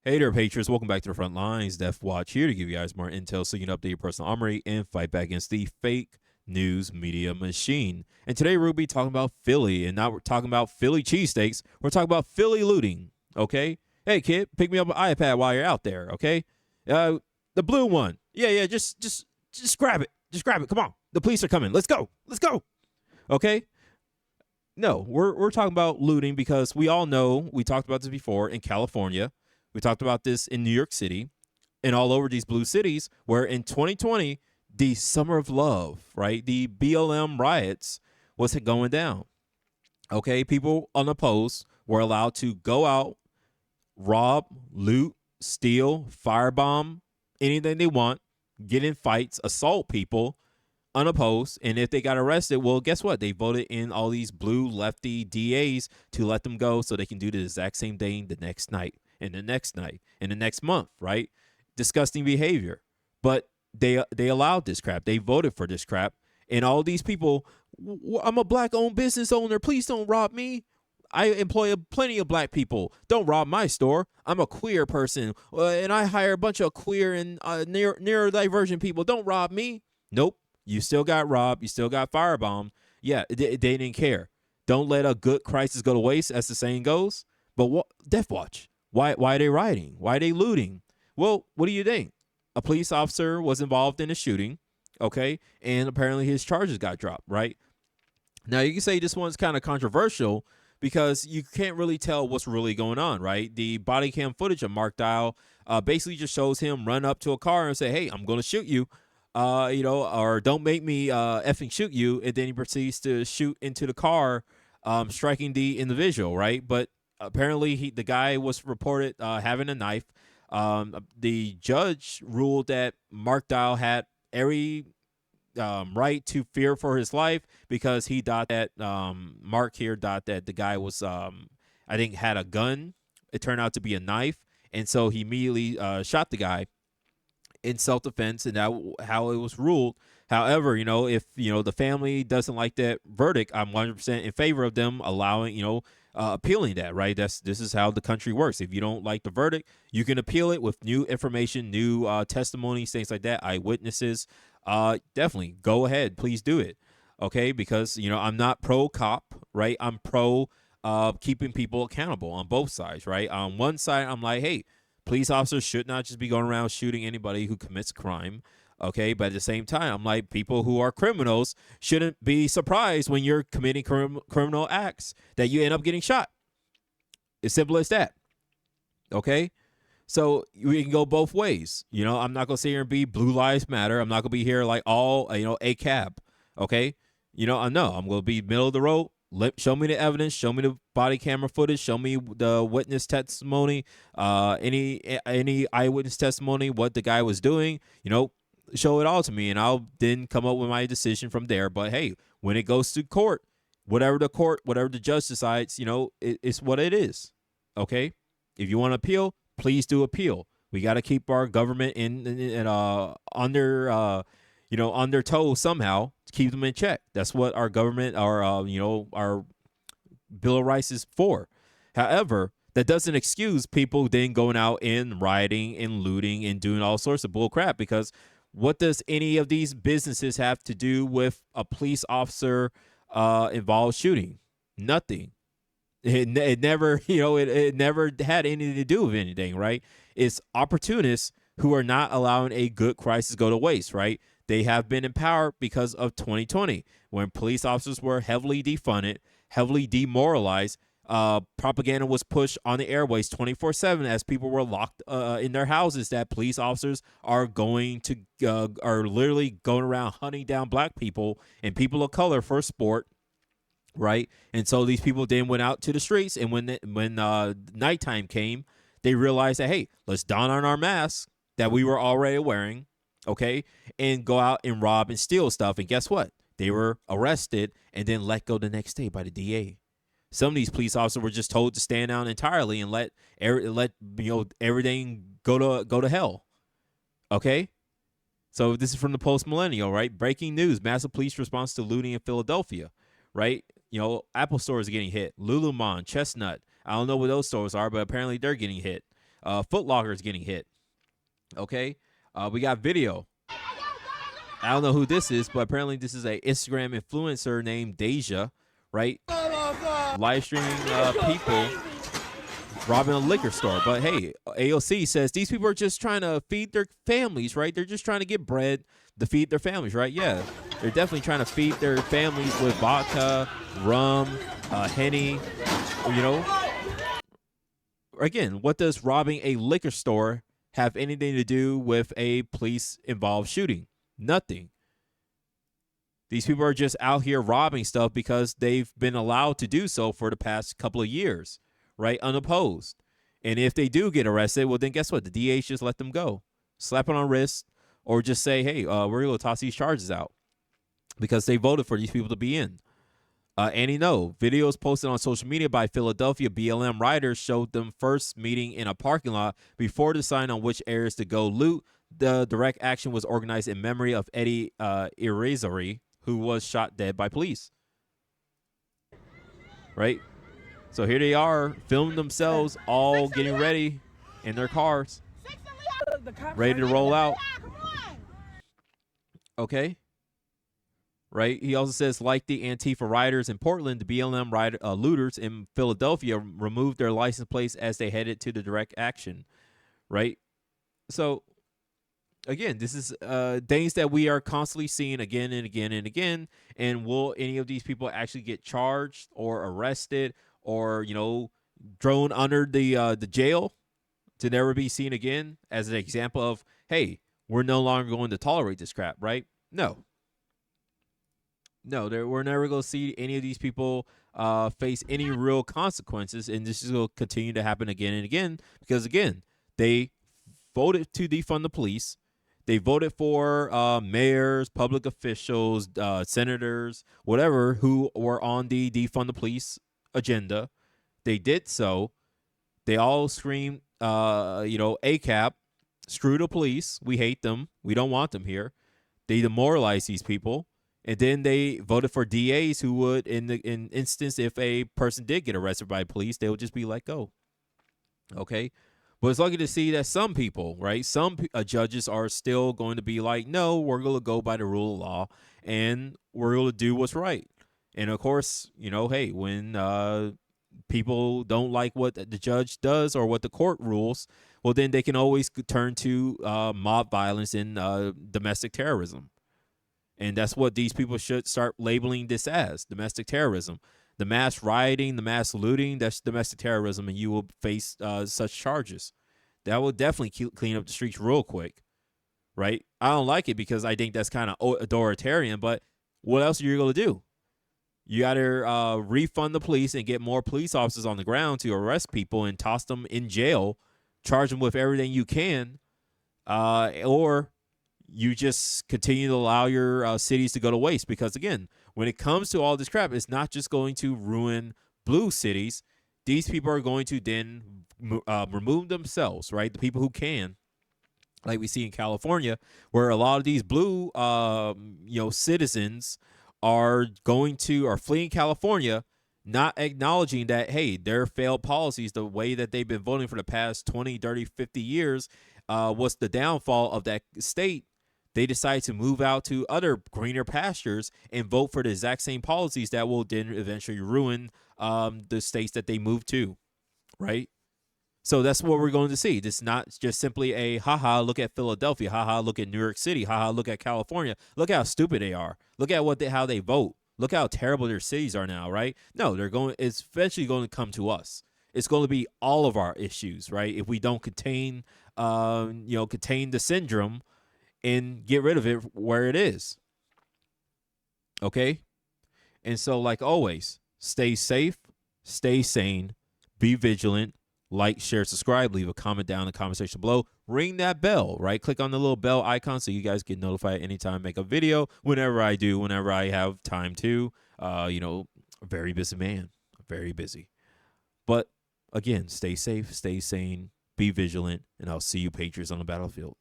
Hey there, Patriots. Welcome back to the front lines. Death Watch here to give you guys more intel so you can update your personal armory and fight back against the fake news media machine. And today we'll be talking about Philly, and now we're talking about Philly cheesesteaks. We're talking about Philly looting, okay? Hey, kid, pick me up an iPad while you're out there, okay? The blue one. Yeah, just grab it. Just grab it. Come on. The police are coming. Let's go. Let's go. Okay? No, we're talking about looting because we all know, we talked about this before, in California. We talked about this in New York City and all over these blue cities where in 2020, the summer of love, right? The BLM riots was going down. Okay, people unopposed were allowed to go out, rob, loot, steal, firebomb, anything they want, get in fights, assault people, unopposed. And if they got arrested, well, guess what? They voted in all these blue lefty DAs to let them go so they can do the exact same thing the next night and the next night and the next month, right? Disgusting behavior. But they allowed this crap. They voted for this crap. And all these people, I'm a black-owned business owner. Please don't rob me. I employ plenty of black people. Don't rob my store. I'm a queer person, and I hire a bunch of queer and neurodivergent people. Don't rob me. Nope. You still got robbed. You still got firebombed. Yeah, they didn't care. Don't let a good crisis go to waste, as the saying goes. But what? Death Watch. Why are they rioting? Why are they looting? Well, what do you think? A police officer was involved in a shooting, okay, and apparently his charges got dropped, right? Now, you can say this one's kind of controversial because you can't really tell what's really going on, right? The body cam footage of Mark Dial basically just shows him run up to a car and say, hey, I'm going to shoot you, or don't make me effing shoot you, and then he proceeds to shoot into the car, striking the individual, right? But apparently, the guy was reported having a knife. The judge ruled that Mark Dial had every right to fear for his life because he thought that Mark here thought that the guy was, I think, had a gun. It turned out to be a knife, and so he immediately shot the guy in self-defense, and that how it was ruled. However, if the family doesn't like that verdict, I'm 100% in favor of them allowing, appealing that, right? This is how the country works. If you don't like the verdict, you can appeal it with new information, new testimonies, things like that, eyewitnesses. Definitely go ahead, please do it. Okay, because I'm not pro cop, right? I'm pro keeping people accountable on both sides, right? On one side, I'm like, hey, police officers should not just be going around shooting anybody who commits crime. Okay, but at the same time, I'm like, people who are criminals shouldn't be surprised when you're committing criminal acts that you end up getting shot. As simple as that. Okay, so we can go both ways. I'm not gonna sit here and be Blue Lives Matter. I'm not gonna be here like all a cab. Okay, I know I'm gonna be middle of the road. Show me the evidence. Show me the body camera footage. Show me the witness testimony. Any eyewitness testimony. What the guy was doing. Show it all to me, and I'll then come up with my decision from there. But hey, when it goes to court, whatever the judge decides, it's what it is. Okay, if you want to appeal, please do appeal. We got to keep our government on their toes somehow to keep them in check. That's what our government, our Bill of Rights is for. However, that doesn't excuse people then going out and rioting and looting and doing all sorts of bull crap, because what does any of these businesses have to do with a police officer involved shooting? Nothing. It never, it never had anything to do with anything, right? It's opportunists who are not allowing a good crisis go to waste, right? They have been in power because of 2020, when police officers were heavily defunded, heavily demoralized. Propaganda was pushed on the airways 24/7 as people were locked in their houses that police officers are literally going around hunting down black people and people of color for sport, right? And so these people then went out to the streets, and when nighttime came, they realized that, hey, let's don on our masks that we were already wearing, okay, and go out and rob and steal stuff. And guess what? They were arrested and then let go the next day by the DA. Some of these police officers were just told to stand down entirely and let everything go to hell. Okay, so this is from the Post Millennial, right? Breaking news: massive police response to looting in Philadelphia, right? Apple stores are getting hit. Lululemon, Chestnut. I don't know what those stores are, but apparently they're getting hit. Foot Locker is getting hit. Okay, we got video. I don't know who this is, but apparently this is a Instagram influencer named Deja, right? Live streaming people robbing a liquor store. But hey, AOC says these people are just trying to feed their families, right? They're just trying to get bread to feed their families, right? Yeah, they're definitely trying to feed their families with vodka, rum, Henny, you know. Again, what does robbing a liquor store have anything to do with a police-involved shooting? Nothing. These people are just out here robbing stuff because they've been allowed to do so for the past couple of years, right? Unopposed. And if they do get arrested, well, then guess what? The DA just let them go. Slap it on the wrist or just say, hey, we're going to toss these charges out because they voted for these people to be in. Annie, no. Videos posted on social media by Philadelphia BLM riders showed them first meeting in a parking lot before deciding on which areas to go loot. The direct action was organized in memory of Eddie Irizarry, who was shot dead by police. Right? So here they are, filming themselves, all getting ready in their cars, ready to roll out. Okay? Right? He also says, like the Antifa riders in Portland, the BLM looters in Philadelphia removed their license plates as they headed to the direct action. Right? So, again, this is things that we are constantly seeing again and again and again. And will any of these people actually get charged or arrested or, you know, thrown under the jail to never be seen again as an example of, hey, we're no longer going to tolerate this crap, right? No. No, we're never going to see any of these people face any real consequences, and this is going to continue to happen again and again because, again, they voted to defund the police. They voted for mayors, public officials, senators, whatever, who were on the defund the police agenda. They did so. They all screamed, ACAP, screw the police. We hate them. We don't want them here. They demoralized these people. And then they voted for DAs who would, in instance, if a person did get arrested by police, they would just be let go. Okay? But it's lucky to see that some people, right, some judges are still going to be like, no, we're going to go by the rule of law, and we're going to do what's right. And, of course, you know, hey, when people don't like what the judge does or what the court rules, well, then they can always turn to mob violence and domestic terrorism. And that's what these people should start labeling this as, domestic terrorism. The mass rioting, the mass looting, that's domestic terrorism, and you will face such charges. That will definitely clean up the streets real quick, right? I don't like it because I think that's kind of authoritarian, but what else are you going to do? You either refund the police and get more police officers on the ground to arrest people and toss them in jail, charge them with everything you can, or you just continue to allow your cities to go to waste. Because, again, when it comes to all this crap, it's not just going to ruin blue cities. These people are going to then remove themselves, right? The people who can, like we see in California, where a lot of these blue citizens are fleeing California, not acknowledging that, hey, their failed policies, the way that they've been voting for the past 20, 30, 50 years was the downfall of that state. They decide to move out to other greener pastures and vote for the exact same policies that will then eventually ruin the states that they move to, right? So that's what we're going to see. It's not just simply a haha, look at Philadelphia, haha, look at New York City, haha, look at California. Look how stupid they are. Look at how they vote. Look how terrible their cities are now, right? No, it's eventually going to come to us. It's going to be all of our issues, right? If we don't contain the syndrome and get rid of it where it is. Okay? And so, like always, stay safe, stay sane, be vigilant, like, share, subscribe, leave a comment down in the comment section below, ring that bell, right? Click on the little bell icon so you guys get notified anytime I make a video, whenever I have time to. Very busy man, very busy. But again, stay safe, stay sane, be vigilant, and I'll see you Patriots on the battlefield.